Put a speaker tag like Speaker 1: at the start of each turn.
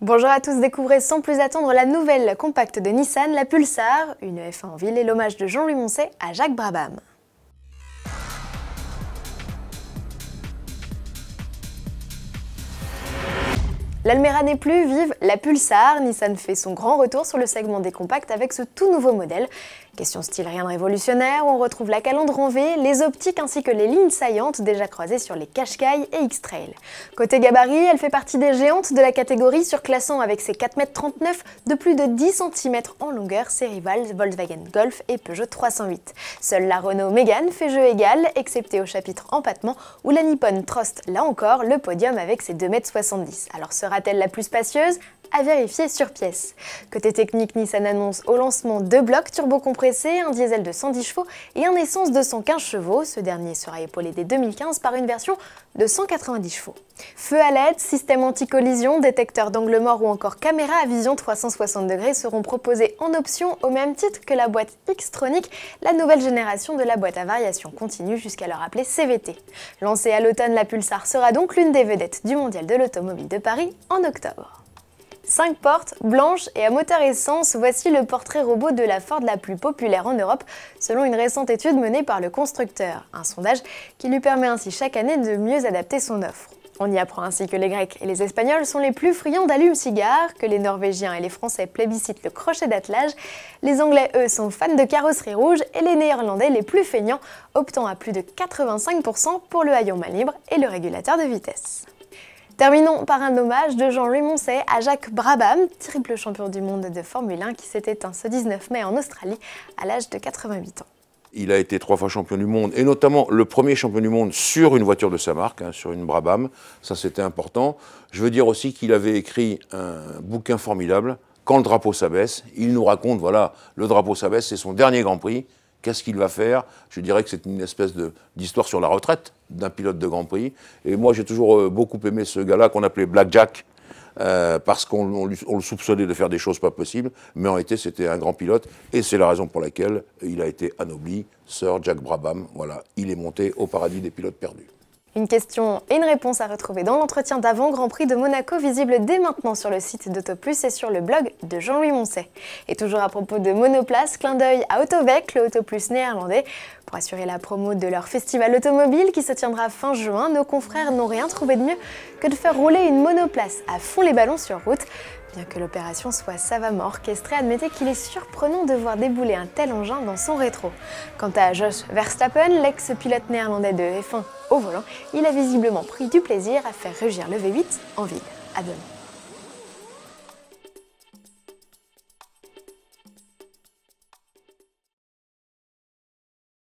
Speaker 1: Bonjour à tous, découvrez sans plus attendre la nouvelle compacte de Nissan, la Pulsar, une F1 en ville et l'hommage de Jean-Louis Moncey à Jacques Brabham. L'Almera n'est plus vive, la Pulsar, Nissan fait son grand retour sur le segment des compacts avec ce tout nouveau modèle. Question style, rien de révolutionnaire, on retrouve la calandre en V, les optiques ainsi que les lignes saillantes déjà croisées sur les Qashqai et X-Trail. Côté gabarit, elle fait partie des géantes de la catégorie, surclassant avec ses 4,39 m de plus de 10 cm en longueur ses rivales Volkswagen Golf et Peugeot 308. Seule la Renault Mégane fait jeu égal, excepté au chapitre empattement où la Nippon troste là encore le podium avec ses 2,70 m. Alors sera-t-elle la plus spacieuse ? À vérifier sur pièce. Côté technique, Nissan annonce au lancement 2 blocs turbocompressés, un diesel de 110 chevaux et un essence de 115 chevaux. Ce dernier sera épaulé dès 2015 par une version de 190 chevaux. Feu à LED, système anti-collision, détecteur d'angle mort ou encore caméra à vision 360 degrés seront proposés en option au même titre que la boîte Xtronic, la nouvelle génération de la boîte à variation continue jusqu'alors appelée CVT. Lancée à l'automne, la Pulsar sera donc l'une des vedettes du Mondial de l'Automobile de Paris en octobre. 5 portes, blanches et à moteur essence, voici le portrait robot de la Ford la plus populaire en Europe, selon une récente étude menée par le constructeur. Un sondage qui lui permet ainsi chaque année de mieux adapter son offre. On y apprend ainsi que les Grecs et les Espagnols sont les plus friands d'allume-cigares, que les Norvégiens et les Français plébiscitent le crochet d'attelage, les Anglais, eux, sont fans de carrosserie rouge et les Néerlandais, les plus feignants, optant à plus de 85% pour le haillon main libre et le régulateur de vitesse. Terminons par un hommage de Jean-Louis Moncey à Jacques Brabham, triple champion du monde de Formule 1 qui s'est éteint ce 19 mai en Australie à l'âge de 88 ans.
Speaker 2: Il a été 3 fois champion du monde, et notamment le premier champion du monde sur une voiture de sa marque, sur une Brabham. Ça, c'était important. Je veux dire aussi qu'il avait écrit un bouquin formidable, Quand le drapeau s'abaisse. Il nous raconte, voilà, le drapeau s'abaisse, c'est son dernier Grand Prix. Qu'est-ce qu'il va faire? Je dirais que c'est une espèce d'histoire sur la retraite d'un pilote de Grand Prix. Et moi, j'ai toujours beaucoup aimé ce gars-là qu'on appelait Black Jack, parce qu'on le soupçonnait de faire des choses pas possibles. Mais en réalité, c'était un grand pilote. Et c'est la raison pour laquelle il a été anobli, Sir Jack Brabham. Voilà, il est monté au paradis des pilotes perdus.
Speaker 1: Une question et une réponse à retrouver dans l'entretien d'avant Grand Prix de Monaco, visible dès maintenant sur le site d'Autoplus et sur le blog de Jean-Louis Moncey. Et toujours à propos de monoplace, clin d'œil à Autovec, le Autoplus néerlandais. Pour assurer la promo de leur festival automobile qui se tiendra fin juin, nos confrères n'ont rien trouvé de mieux que de faire rouler une monoplace à fond les ballons sur route. Bien que l'opération soit savamment orchestrée, admettez qu'il est surprenant de voir débouler un tel engin dans son rétro. Quant à Jos Verstappen, l'ex-pilote néerlandais de F1 au volant, il a visiblement pris du plaisir à faire rugir le V8 en ville. À demain.